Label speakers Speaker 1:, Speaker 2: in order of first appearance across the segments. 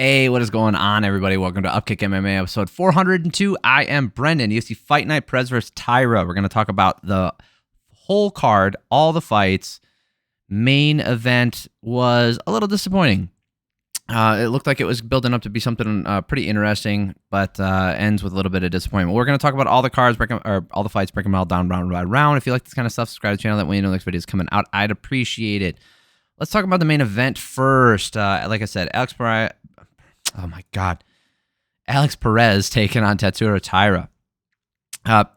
Speaker 1: Hey, what is going on, everybody? Welcome to Upkick MMA episode 402. I am Brendan. UFC Fight Night, Perez versus Taira. We're going to talk about the whole card, all the fights. Main event was a little disappointing. It looked like it was building up to be something pretty interesting, but ends with a little bit of disappointment. We're going to talk about all the cards, all the fights, break them all down round by round. If you like this kind of stuff, subscribe to the channel. That way you know the next video is coming out. I'd appreciate it. Let's talk about the main event first. Like I said, Alex Perez taking on Tatsuro Taira.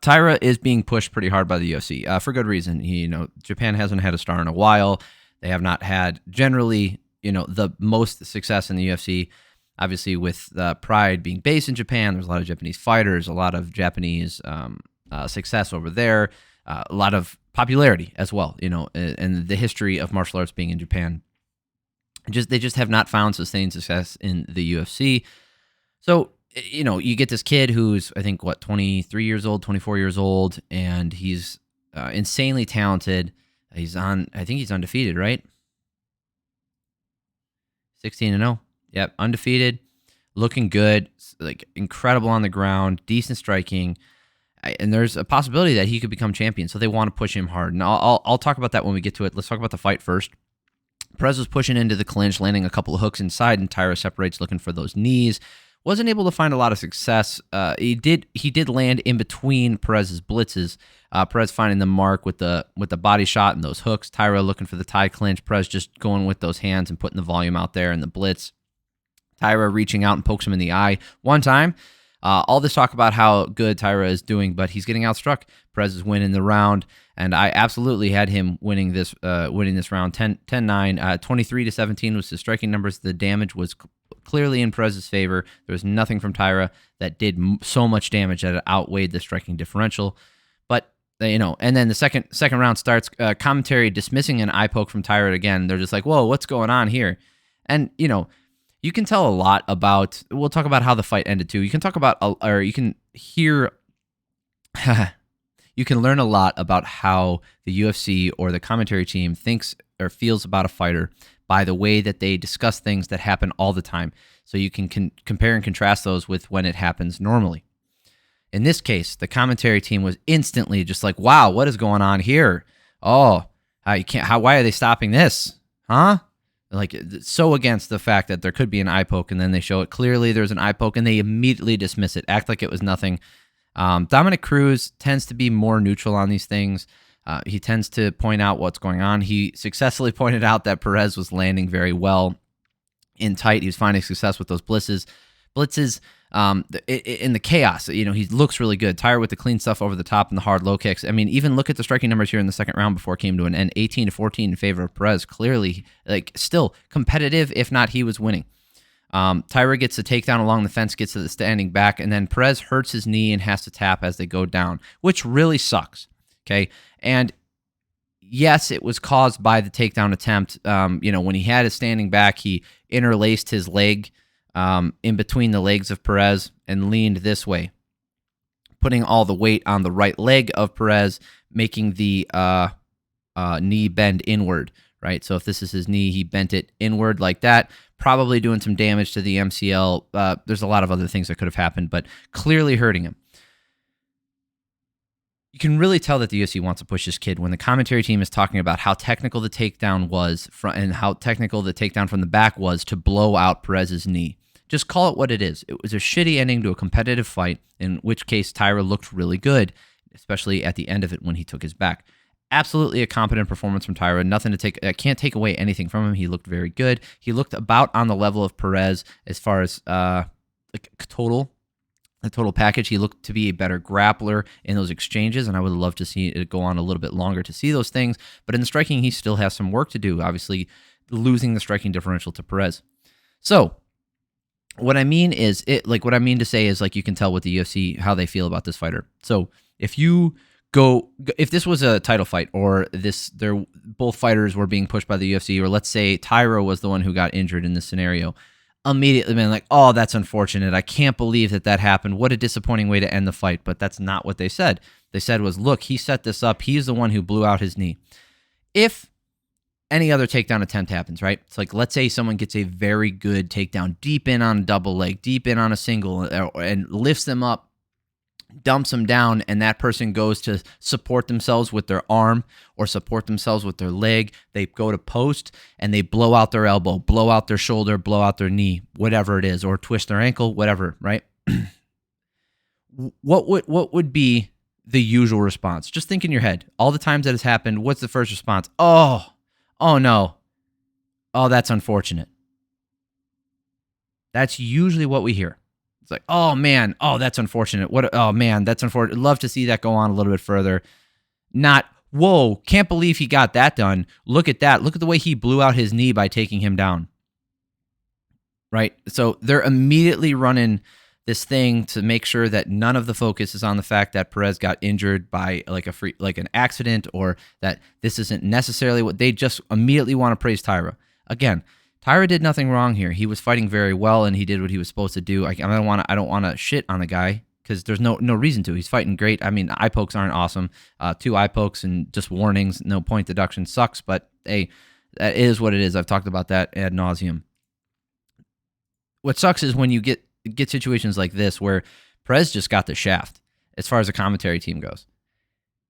Speaker 1: Taira is being pushed pretty hard by the UFC for good reason. Japan hasn't had a star in a while. They have not had generally, the most success in the UFC. Obviously, with Pride being based in Japan, there's a lot of Japanese fighters, a lot of Japanese success over there, a lot of popularity as well. And the history of martial arts being in Japan. They just have not found sustained success in the UFC. So, you get this kid who's, I think, 23 years old, 24 years old, and he's insanely talented. I think he's undefeated, right? 16-0. Yep, undefeated, looking good, like incredible on the ground, decent striking, and there's a possibility that he could become champion. So they want to push him hard, and I'll talk about that when we get to it. Let's talk about the fight first. Perez was pushing into the clinch, landing a couple of hooks inside, and Taira separates, looking for those knees. Wasn't able to find a lot of success. He did land in between Perez's blitzes. Perez finding the mark with the body shot and those hooks. Taira looking for the tie clinch. Perez just going with those hands and putting the volume out there in the blitz. Taira reaching out and pokes him in the eye one time. All this talk about how good Taira is doing, but he's getting outstruck. Perez is winning the round, and I absolutely had him winning this round 10-9. 23-17 was his striking numbers. The damage was clearly in Perez's favor. There was nothing from Taira that did so much damage that it outweighed the striking differential. But and then the second round starts. Commentary dismissing an eye poke from Taira again. They're just like, "Whoa, what's going on here?" And you can tell a lot about. We'll talk about how the fight ended too. You can talk about, or you can hear. You can learn a lot about how the UFC or the commentary team thinks or feels about a fighter by the way that they discuss things that happen all the time. So you can compare and contrast those with when it happens normally. In this case, the commentary team was instantly just like, "Wow, what is going on here? Oh, why are they stopping this? Huh?" Like, so against the fact that there could be an eye poke, and then they show it clearly there's an eye poke, and they immediately dismiss it, act like it was nothing. Dominic Cruz tends to be more neutral on these things. He tends to point out what's going on. He successfully pointed out that Perez was landing very well in tight. He was finding success with those blitzes. In the chaos. He looks really good. Taira with the clean stuff over the top and the hard low kicks. I mean, even look at the striking numbers here in the second round before it came to an end. 18-14 in favor of Perez. Clearly, still competitive. If not, he was winning. Taira gets a takedown along the fence, gets to the standing back, and then Perez hurts his knee and has to tap as they go down, which really sucks. Okay, and yes, it was caused by the takedown attempt. When he had his standing back, he interlaced his leg in between the legs of Perez and leaned this way, putting all the weight on the right leg of Perez, making the knee bend inward, right? So if this is his knee, he bent it inward like that, probably doing some damage to the MCL. There's a lot of other things that could have happened, but clearly hurting him. You can really tell that the UFC wants to push this kid when the commentary team is talking about how technical the takedown was and how technical the takedown from the back was to blow out Perez's knee. Just call it what it is. It was a shitty ending to a competitive fight, in which case Taira looked really good, especially at the end of it when he took his back. Absolutely a competent performance from Taira. Nothing to take. I can't take away anything from him. He looked very good. He looked about on the level of Perez as far as the total package. He looked to be a better grappler in those exchanges, and I would love to see it go on a little bit longer to see those things. But in the striking, he still has some work to do, obviously losing the striking differential to Perez. So what I mean is, to say is, you can tell with the UFC how they feel about this fighter. So if this was a title fight, or both fighters were being pushed by the UFC, or let's say Taira was the one who got injured in this scenario, immediately been like, "Oh, that's unfortunate. I can't believe that happened. What a disappointing way to end the fight." But that's not what they said. They said was, "Look, he set this up. He's the one who blew out his knee." any other takedown attempt happens, right? It's like, let's say someone gets a very good takedown deep in on a double leg, deep in on a single, and lifts them up, dumps them down, and that person goes to support themselves with their arm or support themselves with their leg. They go to post and they blow out their elbow, blow out their shoulder, blow out their knee, whatever it is, or twist their ankle, whatever, right? What would be the usual response? Just think in your head. All the times that has happened, what's the first response? Oh no. Oh, that's unfortunate. That's usually what we hear. It's like, oh man, oh, that's unfortunate. Oh man, that's unfortunate. Love to see that go on a little bit further. Not, whoa, can't believe he got that done. Look at that. Look at the way he blew out his knee by taking him down. Right? So they're immediately running this thing to make sure that none of the focus is on the fact that Perez got injured by like an accident, or that this isn't necessarily what they just immediately want to praise Taira. Again, Taira did nothing wrong here. He was fighting very well, and he did what he was supposed to do. I don't want to shit on the guy because there's no reason to. He's fighting great. I mean, eye pokes aren't awesome. 2 eye pokes and just warnings, no point deduction sucks. But hey, that is what it is. I've talked about that ad nauseum. What sucks is when you get situations like this where Perez just got the shaft as far as the commentary team goes.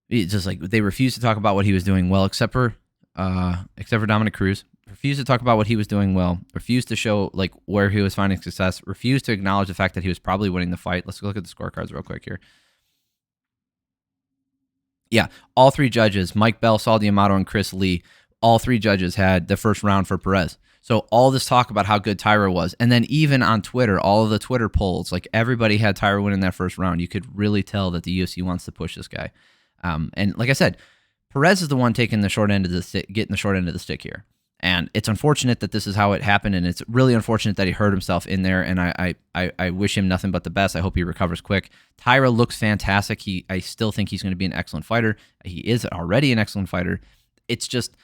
Speaker 1: It's just like they refuse to talk about what he was doing well, except for Dominic Cruz. Refused to talk about what he was doing well. Refused to show like where he was finding success. Refused to acknowledge the fact that he was probably winning the fight. Let's look at the scorecards real quick here. Yeah, all 3 judges, Mike Bell, Saul D'Amato, and Chris Lee, all 3 judges had the first round for Perez. So all this talk about how good Taira was, and then even on Twitter, all of the Twitter polls, like everybody had Taira winning that first round. You could really tell that the UFC wants to push this guy. And like I said, Perez is the one taking the short end of the stick, getting the short end of the stick here. And it's unfortunate that this is how it happened, and it's really unfortunate that he hurt himself in there, and I wish him nothing but the best. I hope he recovers quick. Taira looks fantastic. I still think he's going to be an excellent fighter. He is already an excellent fighter. It's just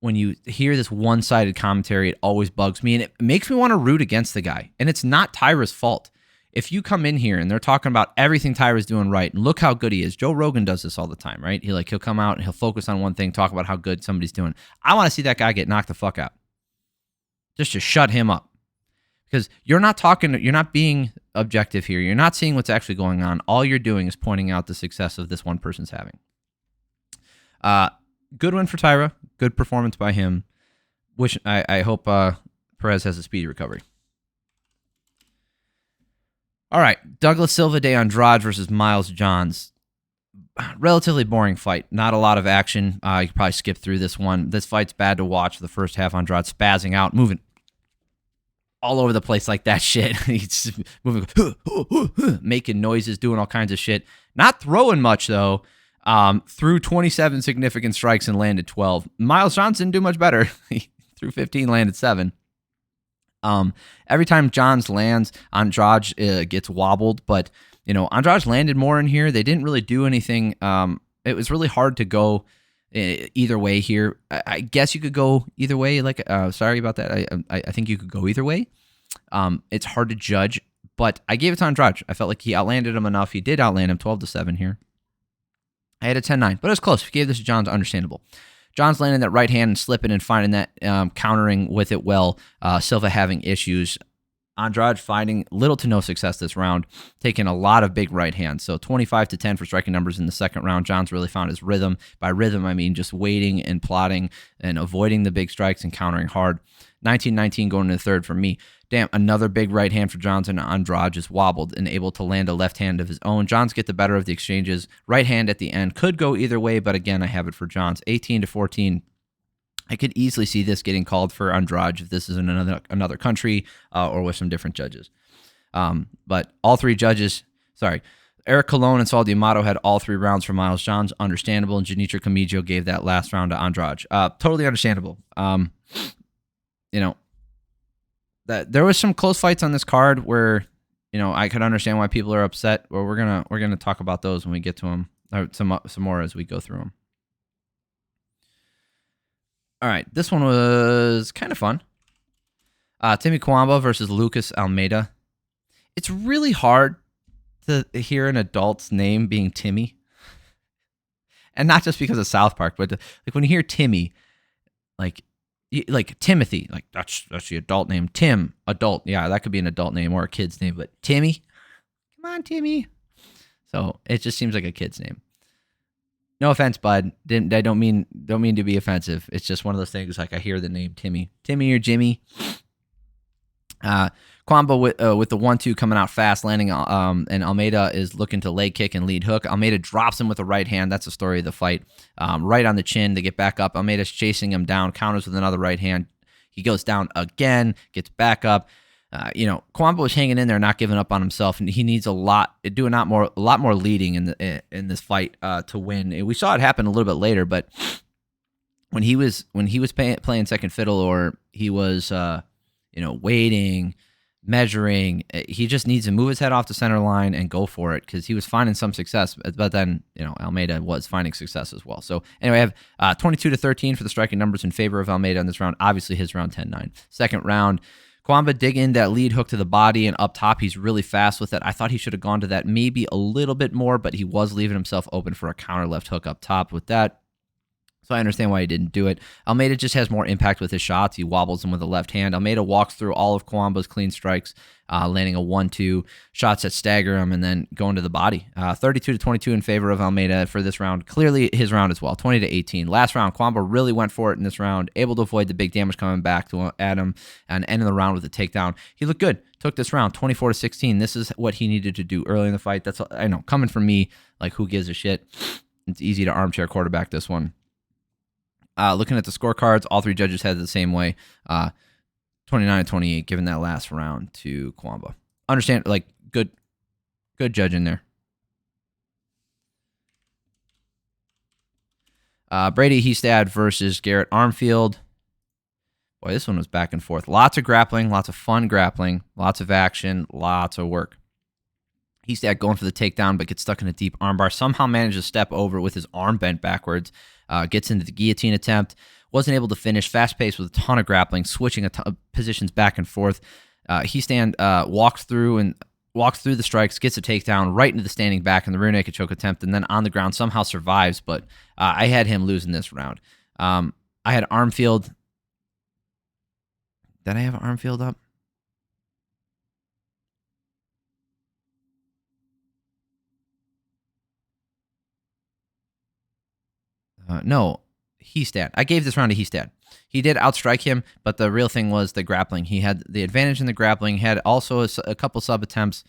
Speaker 1: when you hear this one-sided commentary, it always bugs me, and it makes me want to root against the guy. And it's not Taira's fault. If you come in here and they're talking about everything Taira's doing right, and look how good he is. Joe Rogan does this all the time, right? He'll come out and he'll focus on one thing, talk about how good somebody's doing. I want to see that guy get knocked the fuck out. Just to shut him up. Because you're not being objective here. You're not seeing what's actually going on. All you're doing is pointing out the success of this one person's having. Good win for Taira. Good performance by him. I hope Perez has a speedy recovery. All right, Douglas Silva de Andrade versus Miles Johns. Relatively boring fight. Not a lot of action. You could probably skip through this one. This fight's bad to watch. The first half, Andrade spazzing out, moving all over the place like that shit. He's moving, making noises, doing all kinds of shit. Not throwing much, though. Threw 27 significant strikes and landed 12. Miles Johns didn't do much better. He threw 15, landed 7. Every time Johns lands, Andrade gets wobbled, but Andrade landed more in here. They didn't really do anything. It was really hard to go either way here. I guess you could go either way. Sorry about that. I think you could go either way. It's hard to judge, but I gave it to Andrade. I felt like he outlanded him enough. He did outland him 12-7 here. I had a 10-9, but it was close. If you gave this to Johns, understandable. Johns landing that right hand and slipping and finding that, countering with it well. Silva having issues. Andrade finding little to no success this round, taking a lot of big right hands. So 25-10 for striking numbers in the second round. Johns really found his rhythm. By rhythm, I mean just waiting and plotting and avoiding the big strikes and countering hard. 19-19 going to the third for me. Damn, another big right hand for Johns, and Andrade just wobbled and able to land a left hand of his own. Johns get the better of the exchanges. Right hand at the end could go either way, but again, I have it for Johns. 18-14. I could easily see this getting called for Andrade if this is in another country or with some different judges. But all 3 judges, Eric Colon and Saul D'Amato had all 3 rounds for Miles Johns. Understandable. And Janitra Camillo gave that last round to Andrade. Totally understandable. That there was some close fights on this card where, I could understand why people are upset. But we're gonna talk about those when we get to them, or some more as we go through them. All right, this one was kind of fun. Timmy Cuamba versus Lucas Almeida. It's really hard to hear an adult's name being Timmy, and not just because of South Park, but like when you hear Timmy, like Timothy, like that's the adult name. Tim, adult. Yeah, that could be an adult name or a kid's name, but Timmy, come on, Timmy. So it just seems like a kid's name. No offense, bud. I don't mean to be offensive. It's just one of those things. Like I hear the name Timmy or Jimmy. Cuamba with the 1-2 coming out fast, landing. And Almeida is looking to leg kick and lead hook. Almeida drops him with the right hand. That's the story of the fight. Right on the chin. They get back up. Almeida's chasing him down. Counters with another right hand. He goes down again. Gets back up. Cuamba was hanging in there, not giving up on himself, and he needs a lot more leading in this fight to win. And we saw it happen a little bit later, but when he was playing second fiddle, or he was waiting, measuring, he just needs to move his head off the center line and go for it, because he was finding some success, but then Almeida was finding success as well. So anyway, I have 22-13 for the striking numbers in favor of Almeida in this round. Obviously his round 10-9. Second round, Cuamba digging that lead hook to the body and up top. He's really fast with it. I thought he should have gone to that maybe a little bit more, but he was leaving himself open for a counter left hook up top with that. So I understand why he didn't do it. Almeida just has more impact with his shots. He wobbles him with the left hand. Almeida walks through all of Cuamba's clean strikes, landing a 1-2, shots that stagger him, and then going to the body. 32-22 in favor of Almeida for this round. Clearly his round as well, 20-18. Last round, Cuamba really went for it in this round, able to avoid the big damage coming back to Adam and ending the round with a takedown. He looked good. Took this round 24-16. This is what he needed to do early in the fight. That's, I know, coming from me, like, who gives a shit? It's easy to armchair quarterback this one. Looking at the scorecards, all three judges had it the same way. 29-28, giving that last round to Cuamba. Understand, like, good judging there. Brady Hiestand versus Garrett Armfield. Boy, this one was back and forth. Lots of grappling, lots of fun grappling, lots of action, lots of work. Hiestand going for the takedown, but gets stuck in a deep armbar. Somehow manages to step over with his arm bent backwards. Gets into the guillotine attempt. Wasn't able to finish. Fast pace with a ton of grappling, switching a ton of positions back and forth. Hiestand walks through the strikes, gets a takedown right into the standing back in the rear naked choke attempt, and then on the ground somehow survives. But I had him losing this round. I had Armfield. Did I have Armfield up? No, Hiestand. I gave this round to Hiestand. He did outstrike him, but the real thing was the grappling. He had the advantage in the grappling, had also a couple sub attempts.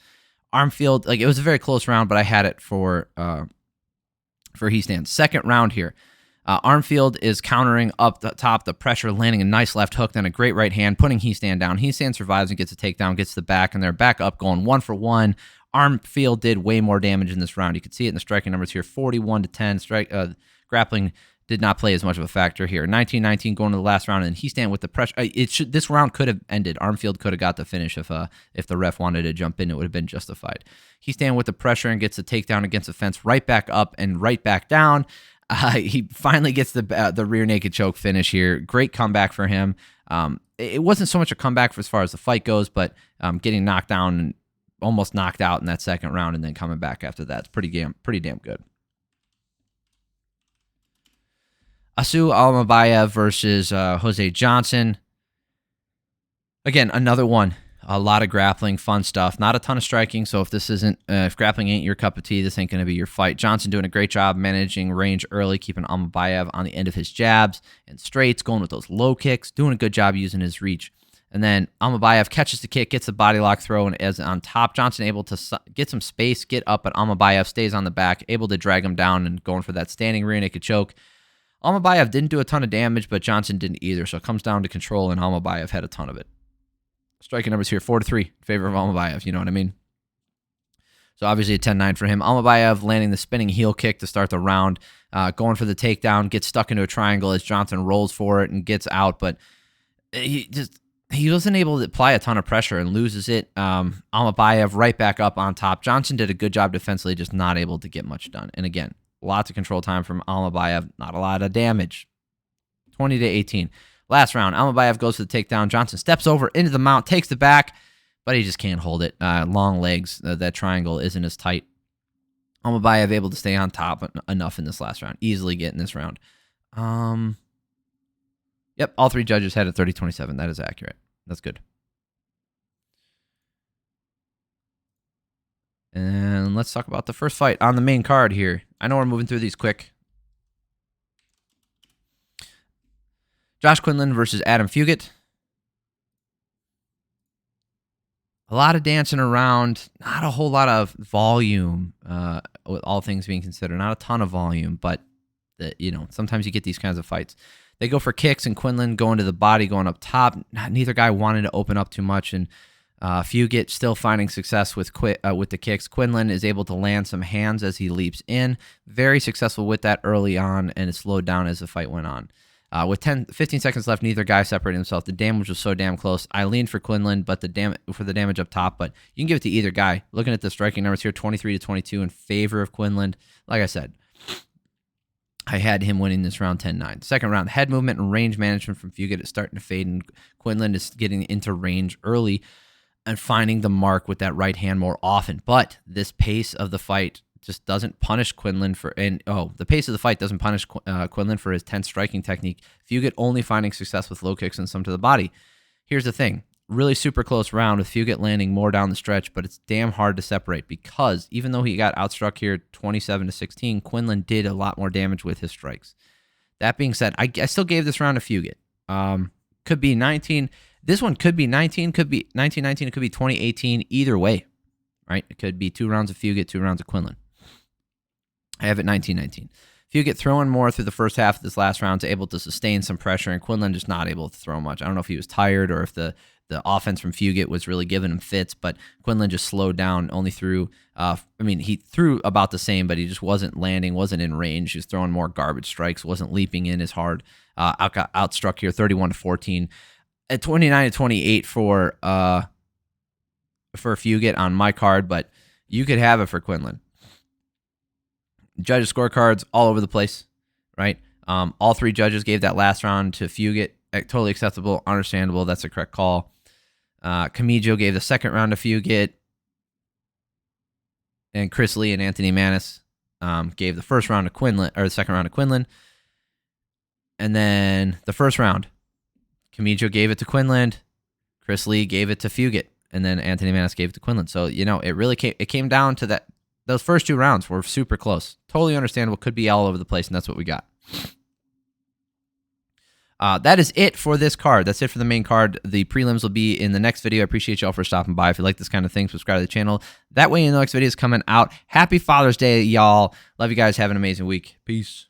Speaker 1: Armfield, like, it was a very close round, but I had it for Hiestand. Second round here. Armfield is countering up the top, the pressure, landing a nice left hook, then a great right hand, putting Hiestand down. Hiestand survives and gets a takedown, gets the back, and they're back up going 1-for-1. Armfield did way more damage in this round. You can see it in the striking numbers here, 41-10. Grappling did not play as much of a factor here. 19-19 going to the last round, and Hiestand with the pressure. This round could have ended. Armfield could have got the finish if the ref wanted to jump in. It would have been justified. Hiestand with the pressure and gets a takedown against the fence, right back up and right back down. He finally gets the rear naked choke finish here. Great comeback for him. It wasn't so much a comeback as far as the fight goes, but getting knocked down and almost knocked out in that second round and then coming back after that. It's pretty damn good. Almabayev versus Jose Johnson. Again, another one. A lot of grappling, fun stuff. Not a ton of striking, so if grappling ain't your cup of tea, this ain't going to be your fight. Johnson doing a great job managing range early, keeping Almabayev on the end of his jabs and straights, going with those low kicks, doing a good job using his reach. And then Almabayev catches the kick, gets the body lock throw, and is on top. Johnson able to get some space, get up, but Almabayev stays on the back, able to drag him down and going for that standing rear naked choke. Almabayev didn't do a ton of damage, but Johnson didn't either, so it comes down to control, and Almabayev had a ton of it. Striking numbers here, 4-3 in favor of Almabayev, you know what I mean? So obviously a 10-9 for him. Almabayev landing the spinning heel kick to start the round, going for the takedown, gets stuck into a triangle as Johnson rolls for it and gets out, but he wasn't able to apply a ton of pressure and loses it. Almabayev right back up on top. Johnson did a good job defensively, just not able to get much done. And again, lots of control time from Almabayev, not a lot of damage. 20-18. Last round, Almabayev goes for the takedown. Johnson steps over into the mount, takes the back, but he just can't hold it. Long legs, that triangle isn't as tight. Almabayev able to stay on top enough in this last round. Easily get in this round. Yep, all three judges had it 30-27. That is accurate. That's good. And let's talk about the first fight on the main card here. I know we're moving through these quick. Josh Quinlan versus Adam Fugitt. A lot of dancing around, not a whole lot of volume, with all things being considered. Not a ton of volume, but sometimes you get these kinds of fights. They go for kicks, and Quinlan going to the body, going up top. Neither guy wanted to open up too much, and Fugitt still finding success with the kicks. Quinlan is able to land some hands as he leaps in. Very successful with that early on, and it slowed down as the fight went on. With 15 seconds left, neither guy separated himself. The damage was so damn close. I leaned for Quinlan, but the damage up top. But you can give it to either guy. Looking at the striking numbers here, 23-22 in favor of Quinlan. Like I said, I had him winning this round 10-9. Second round, head movement and range management from Fugitt is starting to fade, and Quinlan is getting into range early and finding the mark with that right hand more often. But this pace of the fight just doesn't punish Quinlan the pace of the fight doesn't punish Quinlan for his tense striking technique. Fugitt only finding success with low kicks and some to the body. Here's the thing. Really super close round with Fugitt landing more down the stretch, but it's damn hard to separate because even though he got outstruck here 27-16, Quinlan did a lot more damage with his strikes. That being said, I still gave this round to Fugitt. Could be 19. This one could be 19, could be 19-19, it could be 20-18. Either way, right? It could be 2 rounds of Fugitt, 2 rounds of Quinlan. I have it 19-19. Fugitt throwing more through the first half of this last round to able to sustain some pressure, and Quinlan just not able to throw much. I don't know if he was tired or if the offense from Fugitt was really giving him fits, but Quinlan just slowed down, only threw, he threw about the same, but he just wasn't landing, wasn't in range. He was throwing more garbage strikes, wasn't leaping in as hard. Got outstruck here 31-14. At 29-28 for Fugitt on my card, but you could have it for Quinlan. Judges' scorecards all over the place, right? All 3 judges gave that last round to Fugitt. Totally acceptable, understandable. That's the correct call. Camijo gave the second round to Fugitt, and Chris Lee and Anthony Manis gave the first round to Quinlan, or the second round to Quinlan, and then the first round, Camijo gave it to Quinlan, Chris Lee gave it to Fugitt, and then Anthony Manis gave it to Quinlan. So it really came down to that. Those first 2 rounds were super close. Totally understandable. Could be all over the place, and that's what we got. That is it for this card. That's it for the main card. The prelims will be in the next video. I appreciate y'all for stopping by. If you like this kind of thing, subscribe to the channel. That way, the next video is coming out. Happy Father's Day, y'all. Love you guys. Have an amazing week. Peace.